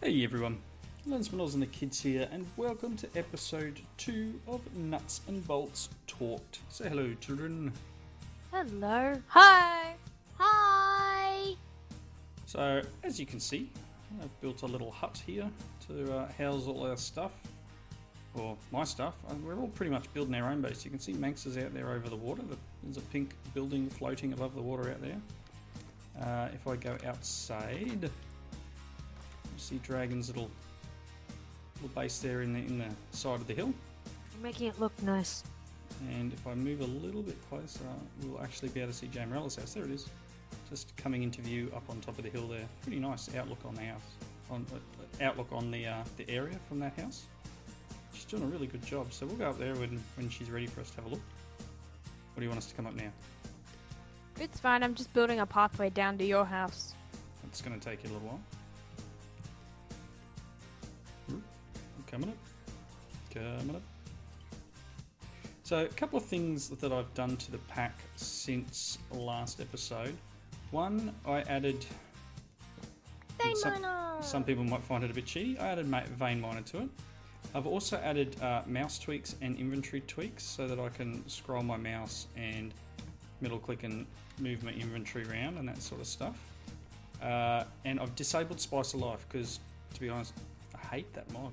Hey everyone, Lensmanoz and the kids here, and welcome to episode 2 of Nuts and Bolts Talked. Say hello, children. Hello. Hi. Hi! So, as you can see, I've built a little hut here to house all our stuff, or my stuff. We're all pretty much building our own base. You can see Manx is out there over the water. There's a pink building floating above the water out there. If I go outside, you see Dragon's little base there in the side of the hill. You're making it look nice. And if I move a little bit closer, we'll actually be able to see Jamerella's house. There it is, just coming into view up on top of the hill there. Pretty nice outlook on the house, outlook on the area from that house. She's doing a really good job. So we'll go up there when she's ready for us to have a look. What do you want us to come up now? It's fine. I'm just building a pathway down to your house. It's going to take you a little while. Coming up. So a couple of things that I've done to the pack since last episode. One, I added... Some people might find it a bit cheaty. I added vein miner to it. I've also added mouse tweaks and inventory tweaks so that I can scroll my mouse and middle click and move my inventory around and that sort of stuff. And I've disabled Spice of Life because, to be honest, I hate that mod.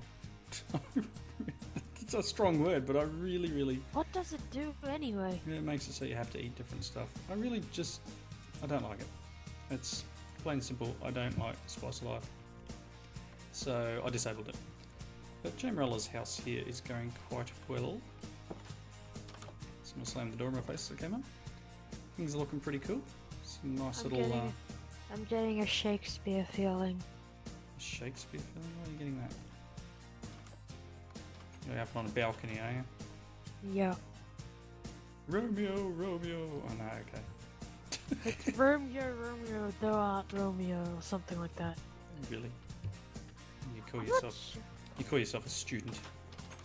It's a strong word, but I really... What does it do anyway? Yeah, it makes it so you have to eat different stuff. I don't like it. It's plain and simple, I don't like Spice of Life. So I disabled it. But Jamerella's house here is going quite well. So I'm going to slam the door in my face as it came up. Things are looking pretty cool. Some nice I'm getting a Shakespeare feeling. Shakespeare feeling? Why are you getting that? You're up on a balcony, are you? Yeah. Romeo. Oh no, okay. It's Romeo, thou art Romeo, or something like that. Really? You call yourself a student.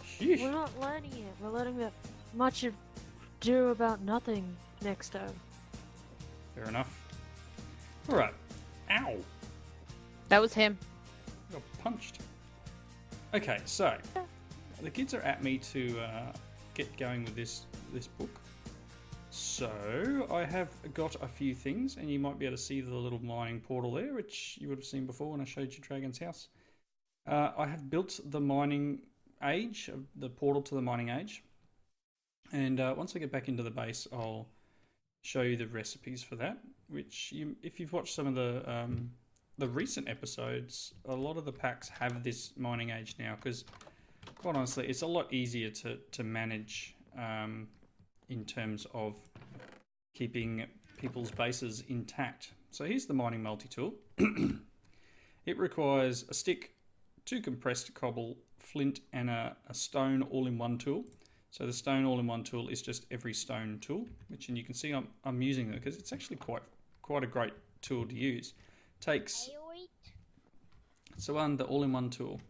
Sheesh. We're not learning it. We're learning that much ado about nothing next time. Fair enough. Alright. Ow! That was him. I got punched. Okay, so the kids are at me to get going with this book. So I have got a few things, and you might be able to see the little mining portal there, which you would have seen before when I showed you Dragon's house. I have built the mining age, the portal to the mining age, and once I get back into the base, I'll show you the recipes for that. Which, if you've watched some of the recent episodes, a lot of the packs have this mining age now, because quite honestly, it's a lot easier to manage in terms of keeping people's bases intact. So here's the mining multi-tool. It requires a stick, 2 compressed cobble, flint, and a stone all-in-one tool. So the stone all-in-one tool is just every stone tool, which, and you can see I'm using it because it's actually quite a great tool to use. Takes the all-in-one tool.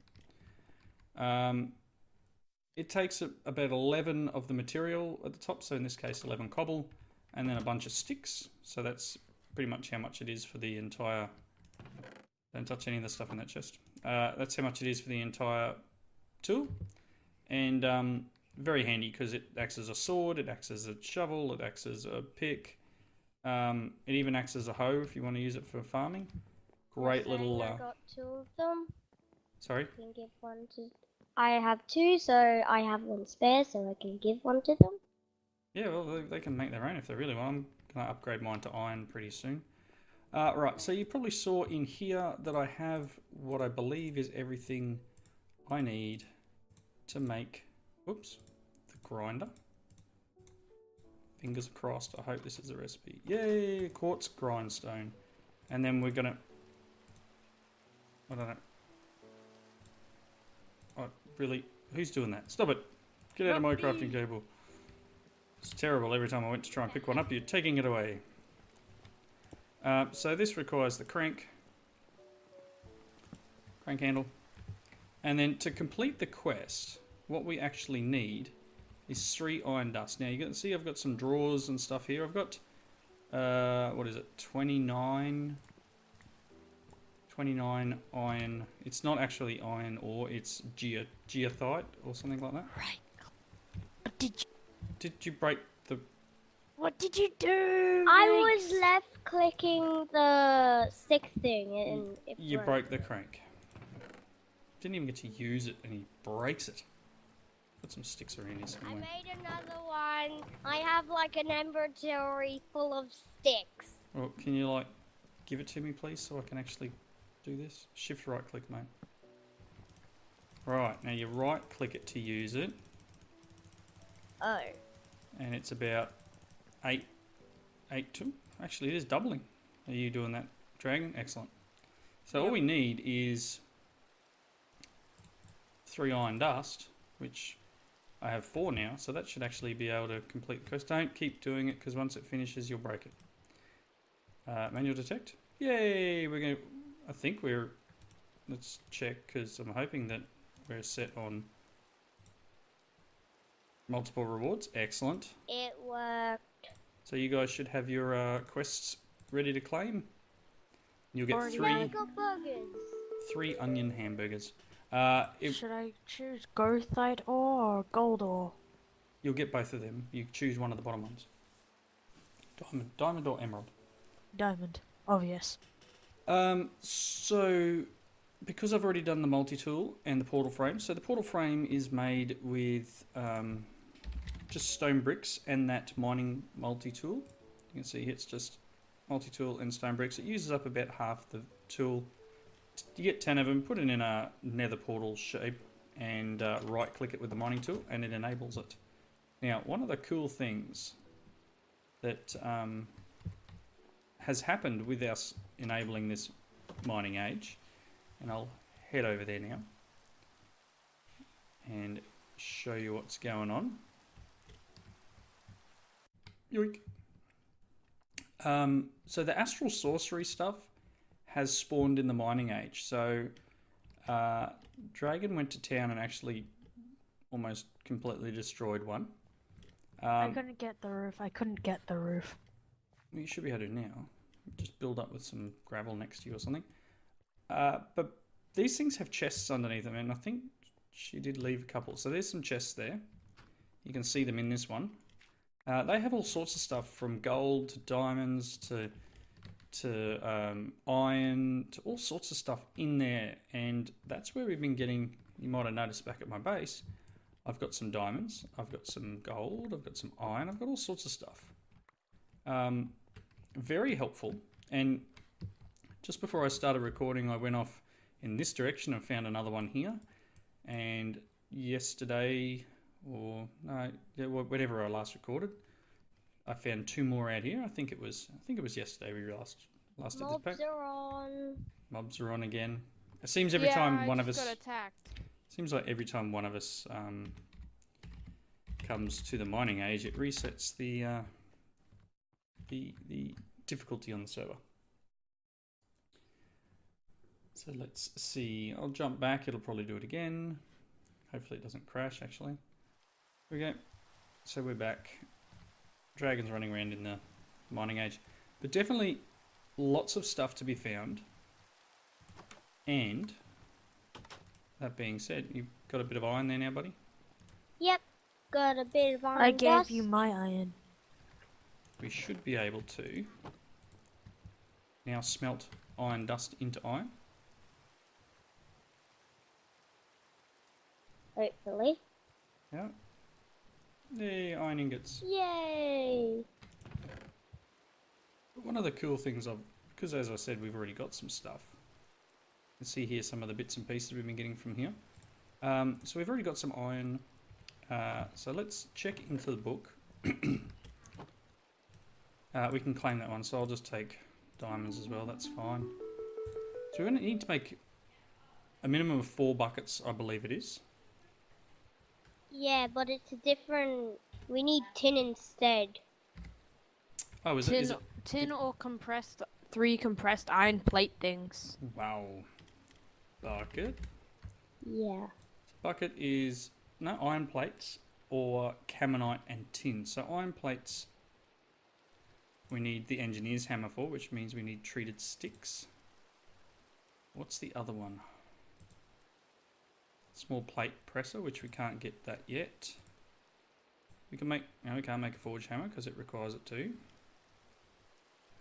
It takes about 11 of the material at the top, so in this case 11 cobble, and then a bunch of sticks. So that's pretty much how much it is for the entire... Don't touch any of the stuff in that chest. That's how much it is for the entire tool. And very handy because it acts as a sword, it acts as a shovel, it acts as a pick. It even acts as a hoe if you want to use it for farming. Great little... I got 2 of them. Sorry? I can give one to... I have 2, so I have 1 spare, so I can give one to them. Yeah, well, they can make their own if they really want. I'm going to upgrade mine to iron pretty soon. Right, so you probably saw in here that I have what I believe is everything I need to make, whoops, the grinder. Fingers crossed, I hope this is the recipe. Yay, quartz grindstone. And then we're going to... I don't know. Oh, really? Who's doing that? Stop it! Get out of my crafting table. It's terrible. Every time I went to try and pick one up, you're taking it away. So this requires the crank handle. And then to complete the quest, what we actually need is 3 iron dust. Now you can see I've got some drawers and stuff here. I've got, what is it, 29 29 iron. It's not actually iron ore, it's geothite or something like that. Right. What did you, Did you break the... what did you do? I Rex? was left clicking the stick thing and it You broke. broke the crank. Didn't even get to use it and he breaks it. Put some sticks around here I somewhere. made another one. I have like an inventory full of sticks. Well, can you like give it to me please so I can actually do this? Shift right click, mate. Right, now you right click it to use it. Oh. And it's about 8 to... Actually, it is doubling. Are you doing that, Dragon? Excellent. So all we need is 3 iron dust, which I have 4 now, so that should actually be able to complete the quest. Don't keep doing it, because once it finishes, you'll break it. Manual detect. Yay! We're going to... I think we're... Let's check, because I'm hoping that we're set on multiple rewards. Excellent. It worked. So you guys should have your quests ready to claim. You'll get Already Now I did. got burgers. 3 onion hamburgers. Should I choose goethite ore or gold ore? You'll get both of them. You choose one of the bottom ones. Diamond or emerald. Diamond. Obvious. So because I've already done the multi-tool and the portal frame, so the portal frame is made with just stone bricks and that mining multi-tool. You can see it's just multi-tool and stone bricks. It uses up about half the tool. You get 10 of them, put it in a nether portal shape and right click it with the mining tool and it enables it. Now, one of the cool things that has happened with us enabling this mining age, and I'll head over there now and show you what's going on. Yoink. So the astral sorcery stuff has spawned in the mining age. So Dragon went to town and actually almost completely destroyed one. I couldn't get the roof. I couldn't get the roof. You should be able to now. Just build up with some gravel next to you or something. But these things have chests underneath them, and I think she did leave a couple. So there's some chests there. You can see them in this one. They have all sorts of stuff from gold to diamonds to iron to all sorts of stuff in there, and that's where we've been getting. You might have noticed back at my base, I've got some diamonds, I've got some gold, I've got some iron, I've got all sorts of stuff. Very helpful. And just before I started recording, I went off in this direction and found another one here. And yesterday, or no, whenever I last recorded, I found 2 more out here. I think it was yesterday we last did this pack. Mobs are on. Mobs are on again. It seems every time one of us got attacked. seems like every time one of us comes to the mining age, it resets the difficulty on the server. So let's see. I'll jump back. It'll probably do it again. Hopefully it doesn't crash, actually. Here we go. So we're back. Dragons running around in the mining age. But definitely lots of stuff to be found. And that being said, you've got a bit of iron there now, buddy? Yep, got a bit of iron I gave dust. you my iron. We should be able to now smelt iron dust into iron. Hopefully. Yeah. The iron ingots. Yay! One of the cool things because as I said, we've already got some stuff. You can see here some of the bits and pieces we've been getting from here. So we've already got some iron. So let's check into the book. We can claim that one, so I'll just take diamonds as well, that's fine. So we're going to need to make a minimum of 4 buckets, I believe it is. Yeah, but it's a different... We need tin instead. Oh, is it? Tin or compressed, 3 compressed iron plate things. Wow. Bucket. Yeah. Bucket is no iron plates or caminite and tin. So iron plates we need the engineer's hammer for, which means we need treated sticks. What's the other one? Small plate presser, which we can't get that yet. We can make, no, we can't make a forge hammer because it requires it too.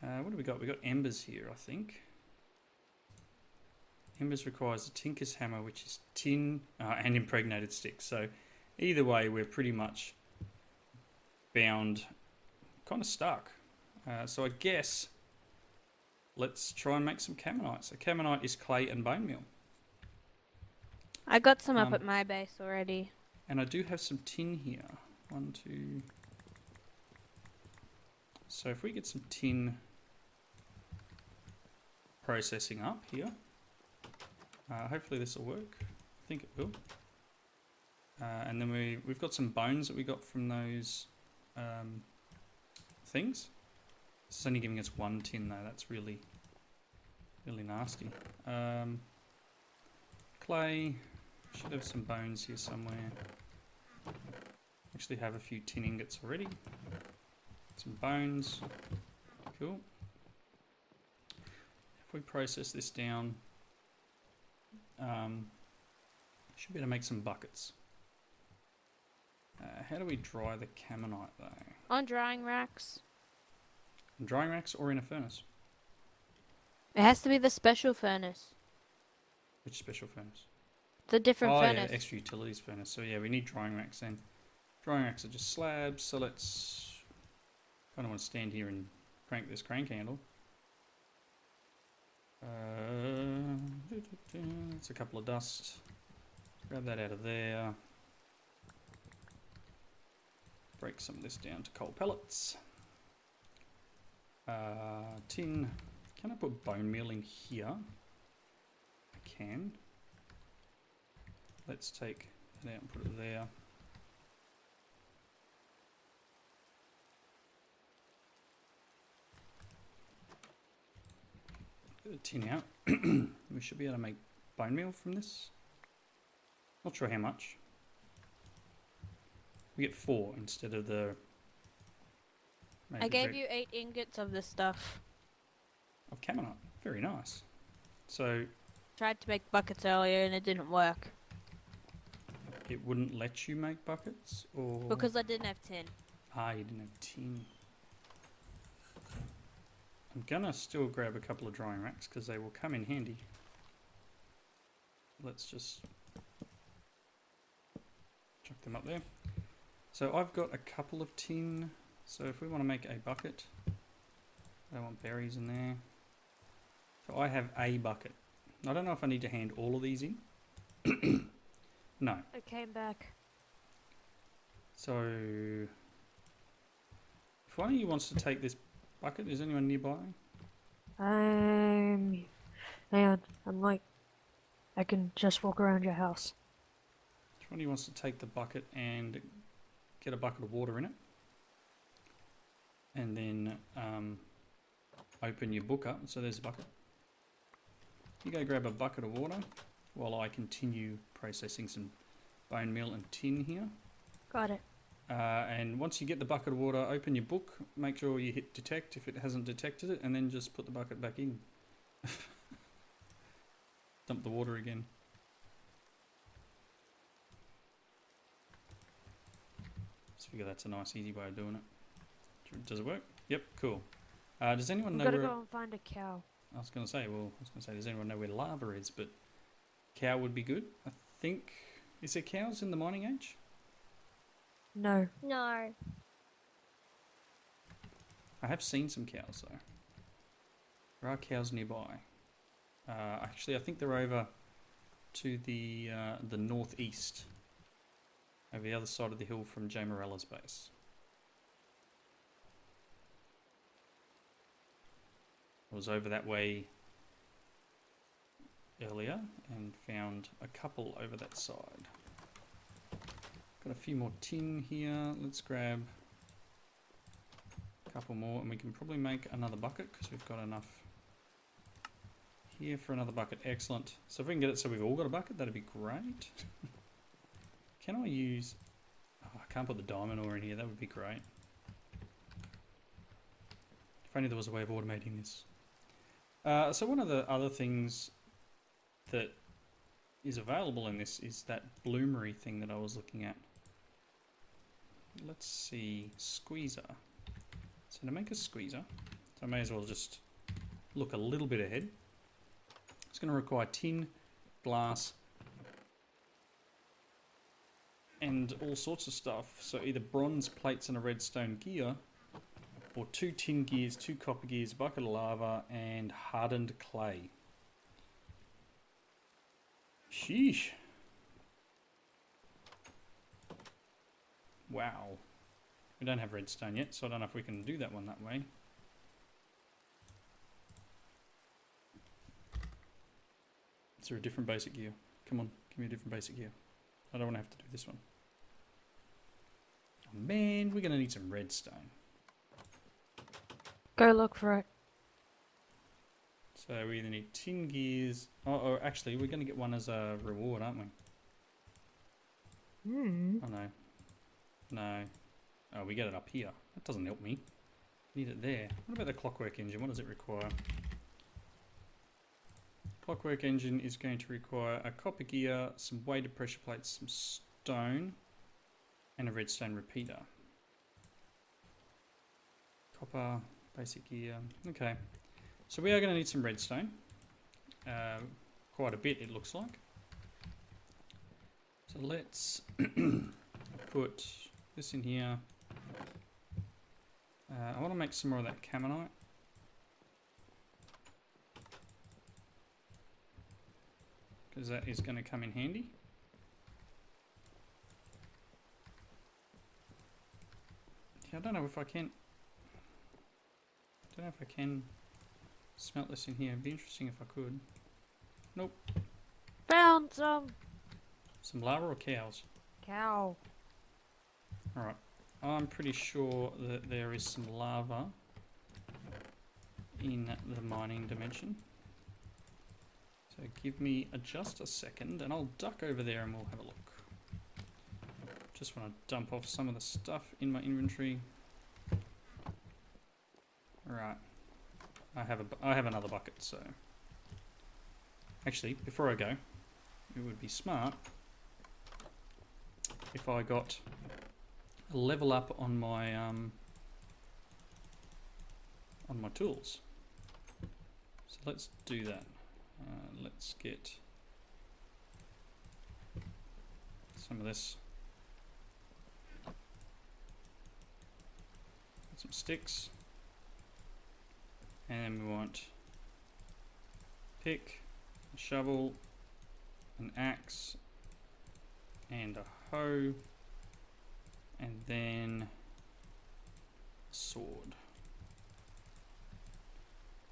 What do we got? We got embers here, I think. Embers requires a tinker's hammer, which is tin and impregnated sticks. So either way, we're pretty much bound, kind of stuck. So I guess let's try and make some cammonite. So cammonite is clay and bone meal. I got some up at my base already. And I do have some tin here. 1, 2. So if we get some tin processing up here, hopefully this will work. I think it will. And then we've got some bones that we got from those things. It's only giving us 1 tin though. That's really nasty. Clay. Should have some bones here somewhere. Actually have a few tin ingots already. Some bones. Cool. If we process this down, should be able to make some buckets. How do we dry the cammonite though? On drying racks. On drying racks or in a furnace? It has to be the special furnace. Which special furnace? The different furnace. Yeah, extra utilities furnace. So yeah, we need drying racks then. Drying racks are just slabs, so let's... kind of want to stand here and crank this crank handle. It's a couple of dust. Grab that out of there. Break some of this down to coal pellets. Tin. Can I put bone meal in here? I can. Let's take that out and put it there. Get the tin out. We should be able to make bone meal from this. Not sure how much. We get 4 instead of the... I gave you 8 ingots of this stuff. Of cammonite. Very nice. So... Tried to make buckets earlier and it didn't work. It wouldn't let you make buckets? Or... Because I didn't have tin. Ah, you didn't have tin. I'm gonna still grab a couple of drying racks because they will come in handy. Let's just chuck them up there. So I've got a couple of tin. So if we want to make a bucket, I don't want berries in there. So I have a bucket. I don't know if I need to hand all of these in. No. I came back. So if one of you wants to take this bucket, is anyone nearby? Hang on, I can just walk around your house. If one of you wants to take the bucket and get a bucket of water in it, and then open your book up. So there's a bucket. You go grab a bucket of water while I continue processing some bone meal and tin here. Got it. And once you get the bucket of water, open your book, make sure you hit detect if it hasn't detected it, and then just put the bucket back in. Dump the water again. Just figure that's a nice easy way of doing it. Does it work? Yep, cool. Does anyone know Gotta where... go and find a cow. I was going to say, does anyone know where lava is? But cow would be good, I think. Is there cows in the mining age? No. No. I have seen some cows though. There are cows nearby. Actually, I think they're over to the northeast, over the other side of the hill from Jamerella's base. I was over that way earlier and found a couple over that side. Got a few more tin here. Let's grab a couple more and we can probably make another bucket because we've got enough here for another bucket. Excellent. So if we can get it so we've all got a bucket, that'd be great. Can I use... Oh, I can't put the diamond ore in here. That would be great. If only there was a way of automating this. So one of the other things that is available in this is that bloomery thing that I was looking at. Let's see, squeezer. So to make a squeezer, so I may as well just look a little bit ahead. It's going to require tin, glass, and all sorts of stuff. So either bronze plates and a redstone gear, or 2 tin gears, 2 copper gears, a bucket of lava, and hardened clay. Sheesh. Wow. We don't have redstone yet, so I don't know if we can do that one that way. Is there a different basic gear? Come on, give me a different basic gear. I don't want to have to do this one. Oh man, we're going to need some redstone. Go look for it. So we either need tin gears. Oh, actually, we're going to get one as a reward, aren't we? Hmm. Oh no. No. Oh, we get it up here. That doesn't help me. Need it there. What about the clockwork engine? What does it require? Clockwork engine is going to require a copper gear, some weighted pressure plates, some stone, and a redstone repeater. Copper, basic gear. Okay. So we are going to need some redstone. Quite a bit, it looks like. So let's put this in here. I want to make some more of that camonite. Because that is going to come in handy. Yeah, I don't know if I can. I don't know if I can smelt this in here. It'd be interesting if I could. Nope. Found some Some lava or cows? cow. Alright. I'm pretty sure that there is some lava in the mining dimension. So give me just a second and I'll duck over there and we'll have a look. Just want to dump off some of the stuff in my inventory. Right. I have another bucket, so actually before I go, it would be smart if I got a level up on my tools. So let's do that. Let's get some of this. Get some sticks. And then we want pick, a shovel, an axe, and a hoe, and then a sword.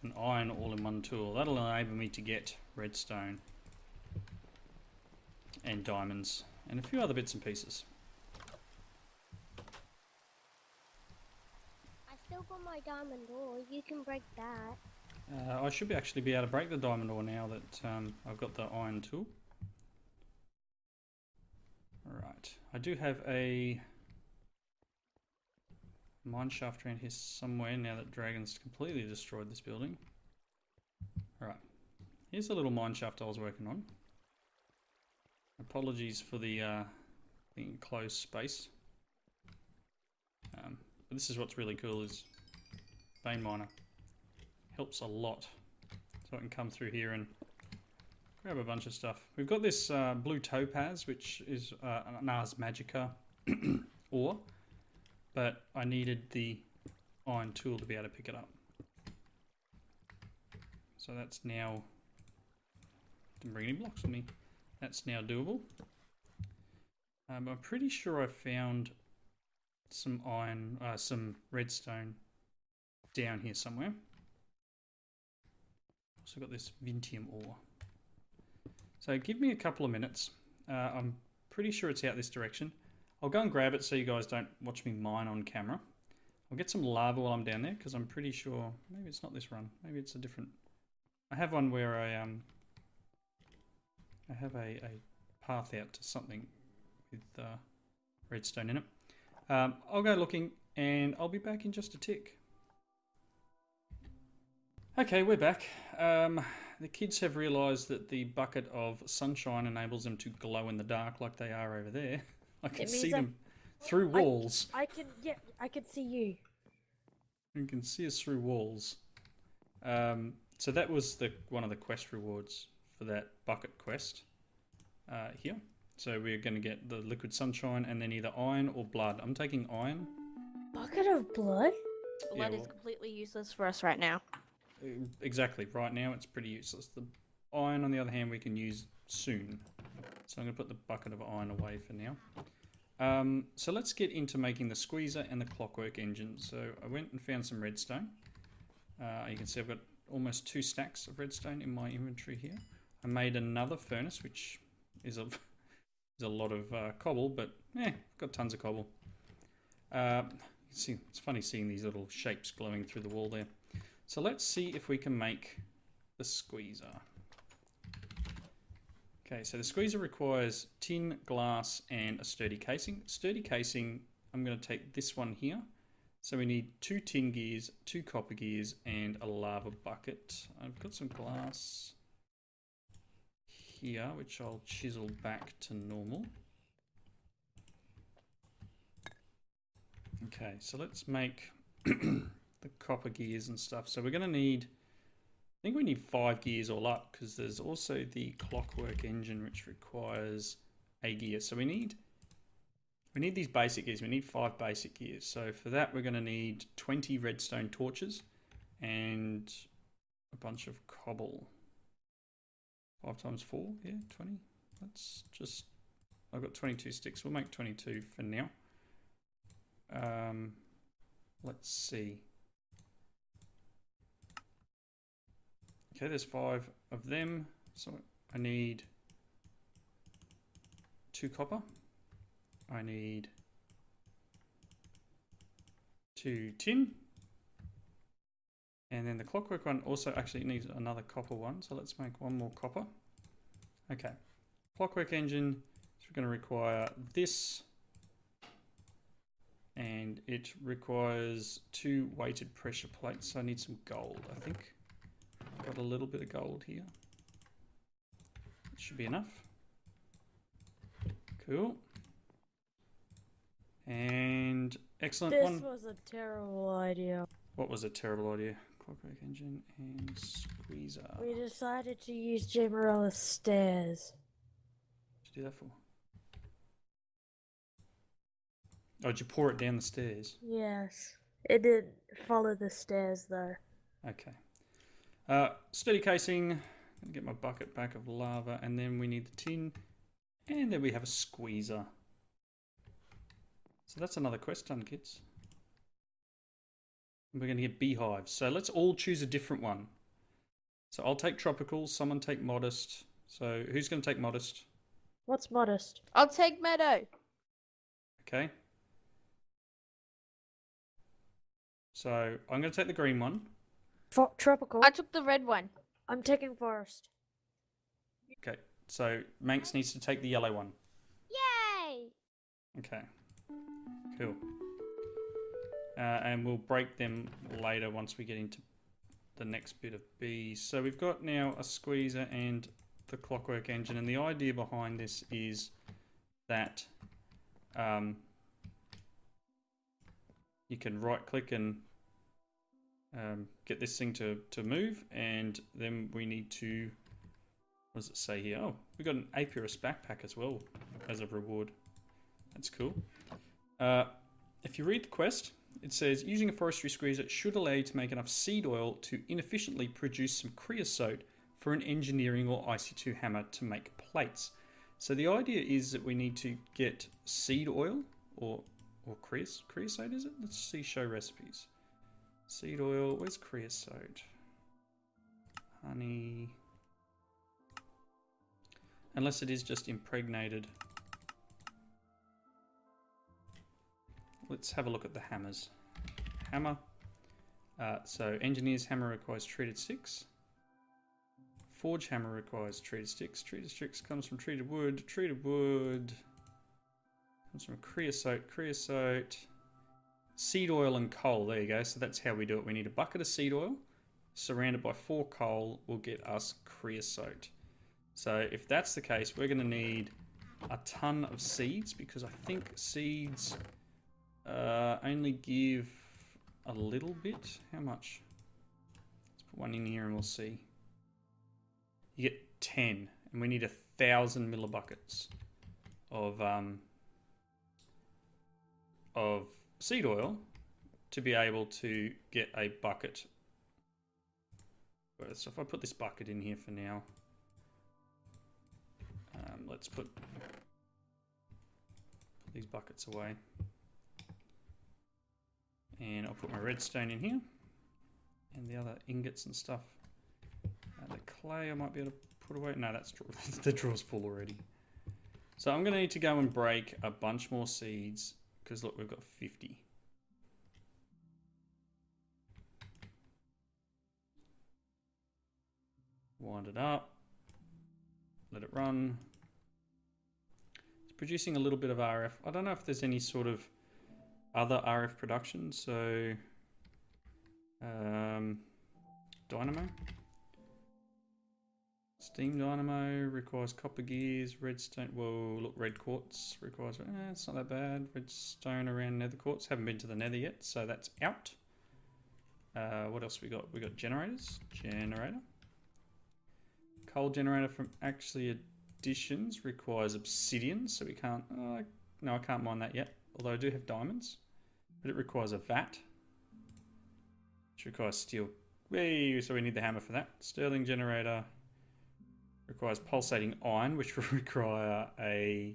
An iron all-in-one tool. That'll enable me to get redstone and diamonds and a few other bits and pieces. I still got my diamond ore. You can break that. I should actually be able to break the diamond ore now that I've got the iron tool. Alright, I do have a mine shaft around here somewhere now that Dragon's completely destroyed this building. Alright, here's a little mine shaft I was working on. Apologies for the enclosed space. But this is what's really cool is vein miner. Helps a lot. So I can come through here and grab a bunch of stuff. We've got this blue topaz, which is an Ars Magica ore. But I needed the iron tool to be able to pick it up. So that's now, didn't bring any blocks with me. That's now doable. I'm pretty sure I found some iron, some redstone down here somewhere. Also got this Vintium ore. So give me a couple of minutes. I'm pretty sure it's out this direction. I'll go and grab it so you guys don't watch me mine on camera. I'll get some lava while I'm down there because I'm pretty sure, maybe it's not this run, maybe it's a different. I have one where I have a path out to something with redstone in it. I'll go looking and I'll be back in just a tick. Okay, we're back. the kids have realised that the bucket of sunshine enables them to glow in the dark like they are over there. I can It means see that- them through walls. I can see you. You can see us through walls. So that was one of the quest rewards for that bucket quest here. So we're going to get the liquid sunshine and then either iron or blood. I'm taking iron. Bucket of blood? Blood Yeah, is completely useless for us right now. Exactly. Right now it's pretty useless. The iron, on the other hand, we can use soon. So I'm going to put the bucket of iron away for now. So let's get into making the squeezer and the clockwork engine. So I went and found some redstone. You can see I've got almost 2 stacks of redstone in my inventory here. I made another furnace, which is a lot of cobble, but got tons of cobble. You see, it's funny seeing these little shapes glowing through the wall there. So let's see if we can make the squeezer. Okay, so the squeezer requires tin, glass, and a sturdy casing. Sturdy casing, I'm going to take this one here. So we need 2 tin gears, 2 copper gears, and a lava bucket. I've got some glass here, which I'll chisel back to normal. Okay, so let's make the copper gears and stuff. So we're going to need, I think we need 5 gears all up, because there's also the clockwork engine, which requires a gear. So we need these basic gears. We need 5 basic gears. So for that, we're going to need 20 redstone torches and a bunch of cobble. 5 times 4, yeah, 20. That's just, I've got 22 sticks. We'll make 22 for now. Let's see. Okay, there's 5 of them. So I need 2 copper. I need 2 tin. And then the clockwork one also actually needs another copper one. So let's make 1 more copper. Okay. Clockwork engine is going to require this. And it requires 2 weighted pressure plates. So I need some gold, I think. Got a little bit of gold here. It should be enough. Cool. And excellent This one. was a terrible idea. What was a terrible idea? Clockwork engine and squeezer. We decided to use Jamerella's stairs. What did you do that for? Oh, did you pour it down the stairs? Yes. It didn't follow the stairs though. Okay. Sturdy casing. I'm gonna get my bucket back of lava, and then we need the tin, and then we have a squeezer. So that's another quest done, kids. We're going to get beehives. So let's all choose a different one. So I'll take tropical. Someone take modest. So who's going to take modest? What's modest? I'll take meadow. Okay. So I'm going to take the green one. Tropical. I took the red one. I'm taking forest. Okay. So Manx needs to take the yellow one. Yay! Okay. Cool. And we'll break them later once we get into the next bit of bees. So we've got now a squeezer and the clockwork engine, and the idea behind this is that you can right click and get this thing to move, and then we need to, what does it say here? Oh, we got an apiarist backpack as well as a reward. That's cool. If you read the quest, it says using a forestry squeezer should allow you to make enough seed oil to inefficiently produce some creosote for an engineering or IC2 hammer to make plates. So the idea is that we need to get seed oil or creosote, is it? Let's see, show recipes. Seed oil, where's creosote? Honey. Unless it is just impregnated. Let's have a look at the hammers. Hammer. So engineer's hammer requires treated sticks. Forge hammer requires treated sticks. Treated sticks comes from treated wood. Treated wood comes from creosote. Creosote. Seed oil and coal. There you go. So that's how we do it. We need a bucket of seed oil. surrounded by 4 coal will get us creosote. So if that's the case, we're going to need a ton of seeds, because I think seeds only give a little bit. How much? Let's put one in here and we'll see. You get 10, and we need 1,000 millibuckets of seed oil to be able to get a bucket. So if I put this bucket in here for now, let's put these buckets away, and I'll put my redstone in here and the other ingots and stuff. The clay I might be able to put away. No, that's the draw's full already. So I'm going to need to go and break a bunch more seeds, because look, we've got 50. Wind it up, let it run. It's producing a little bit of RF. I don't know if there's any sort of other RF production. So dynamo, steam dynamo requires copper gears, redstone. Whoa, look, red quartz requires. It's not that bad. Redstone around nether quartz. Haven't been to the nether yet, so that's out. What else we got? We got generators. Generator. Coal generator from actually additions requires obsidian, so we can't. No, I can't mine that yet. Although I do have diamonds, but it requires a vat, which requires steel. Whee, so we need the hammer for that. Sterling generator requires pulsating iron, which will require an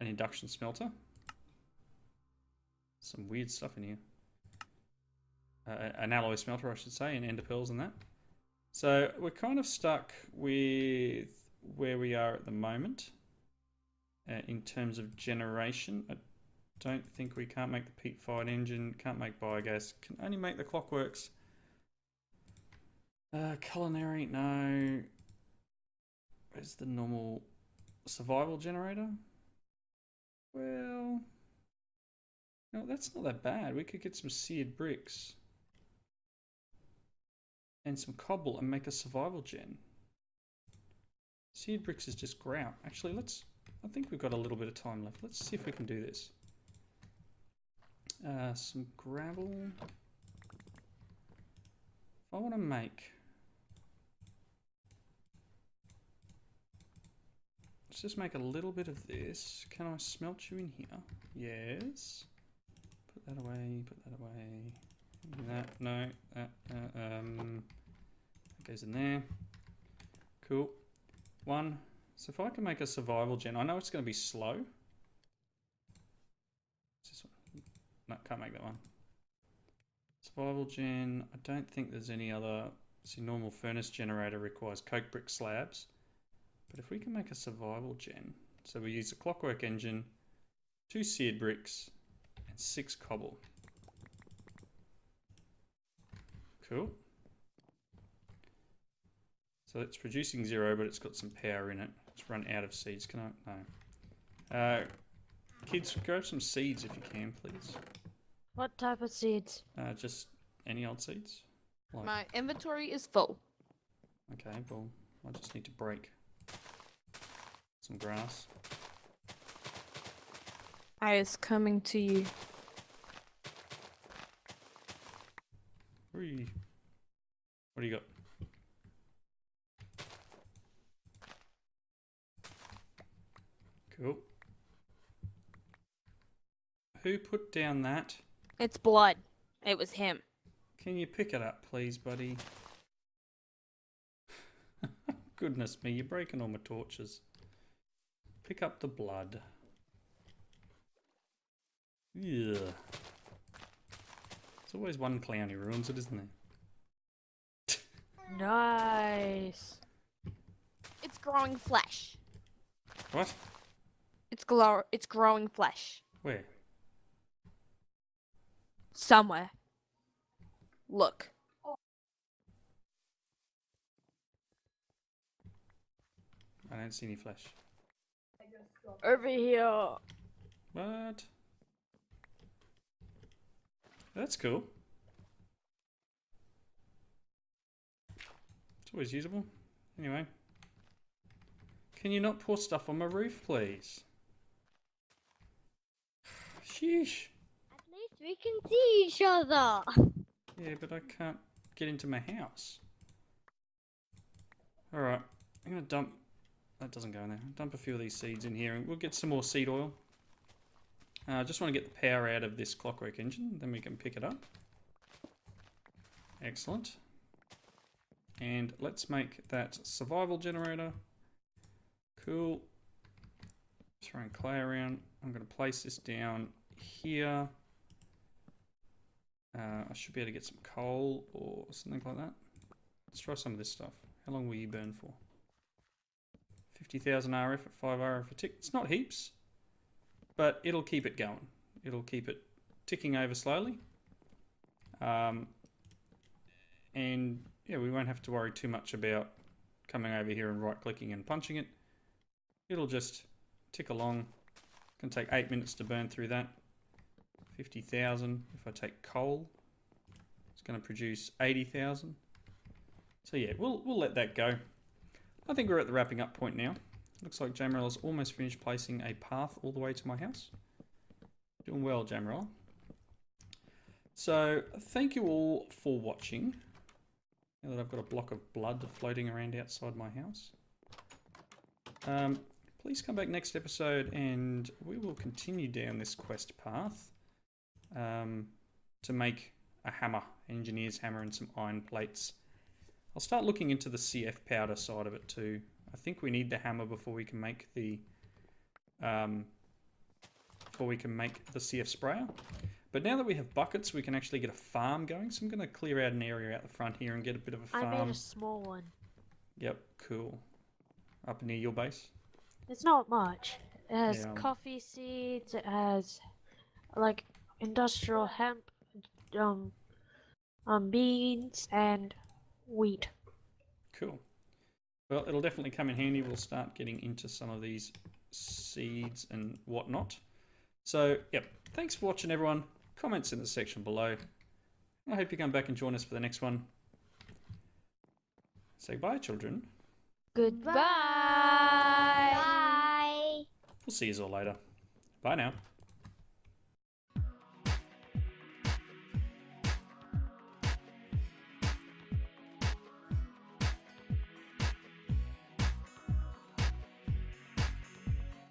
induction smelter. Some weird stuff in here. An alloy smelter, I should say, and ender pearls and that. So we're kind of stuck with where we are at the moment in terms of generation. I don't think we can't make the peat-fired engine, can't make biogas, can only make the clockworks. Culinary, no. Where's the normal survival generator? Well, no, that's not that bad. We could get some seared bricks and some cobble and make a survival gen. Seared bricks is just grout. Actually, I think we've got a little bit of time left. Let's see if we can do this. Some gravel. If I want to make... Let's just make a little bit of this. Can I smelt you in here? Yes. Put that away, put that away. That, no, that goes in there. Cool. One. So if I can make a survival gen, I know it's going to be slow. What's this one? No, can't make that one. Survival gen, I don't think there's any other. See, normal furnace generator requires coke brick slabs. But if we can make a survival gen, so we use a clockwork engine, 2 seared bricks, and 6 cobble. Cool. So it's producing 0, but it's got some power in it. It's run out of seeds. Can I? No. Kids, grab some seeds if you can, please. What type of seeds? Just any old seeds. Like, My inventory is full. okay, well, I just need to break some grass. I is coming to you. Whee. What do you got? Cool. Who put down that? It's blood. It was him. Can you pick it up, please, buddy? Goodness me, you're breaking all my torches. Pick up the blood. Yeah. There's always one clown who ruins it, isn't there? Nice. It's growing flesh. What? It's growing flesh. Where? Somewhere. Look. I don't see any flesh. Over here. What? That's cool. It's always usable. Anyway. Can you not pour stuff on my roof, please? Sheesh. At least we can see each other. Yeah, but I can't get into my house. Alright, I'm going to dump... That doesn't go in there. Dump a few of these seeds in here and we'll get some more seed oil. I just want to get the power out of this clockwork engine, then we can pick it up. Excellent. And let's make that survival generator. Cool. Throwing clay around. I'm going to place this down here. I should be able to get some coal or something like that. Let's try some of this stuff. How long will you burn for? 50,000 RF at 5 RF a tick. It's not heaps, but it'll keep it going. It'll keep it ticking over slowly. And yeah, we won't have to worry too much about coming over here and right clicking and punching it. It'll just tick along. It can take 8 minutes to burn through that. 50,000. If I take coal, it's going to produce 80,000. So yeah, we'll let that go. I think we're at the wrapping up point now. Looks like Jamerella's almost finished placing a path all the way to my house. Doing well, Jamerella. So thank you all for watching. Now that I've got a block of blood floating around outside my house. Please come back next episode and we will continue down this quest path to make a hammer, engineer's hammer and some iron plates. I'll start looking into the CF powder side of it too. I think we need the hammer before we can make the CF sprayer. But now that we have buckets, we can actually get a farm going. So I'm going to clear out an area out the front here and get a bit of a farm. I made a small one. Yep, cool. Up near your base. It's not much. It has Yeah. coffee seeds. It has like industrial hemp, beans and wheat. Cool. Well, it'll definitely come in handy. We'll start getting into some of these seeds and whatnot. So, yep. Thanks for watching, everyone. Comments in the section below. I hope you come back and join us for the next one. Say bye, children. Goodbye. Bye. We'll see you all later. Bye now.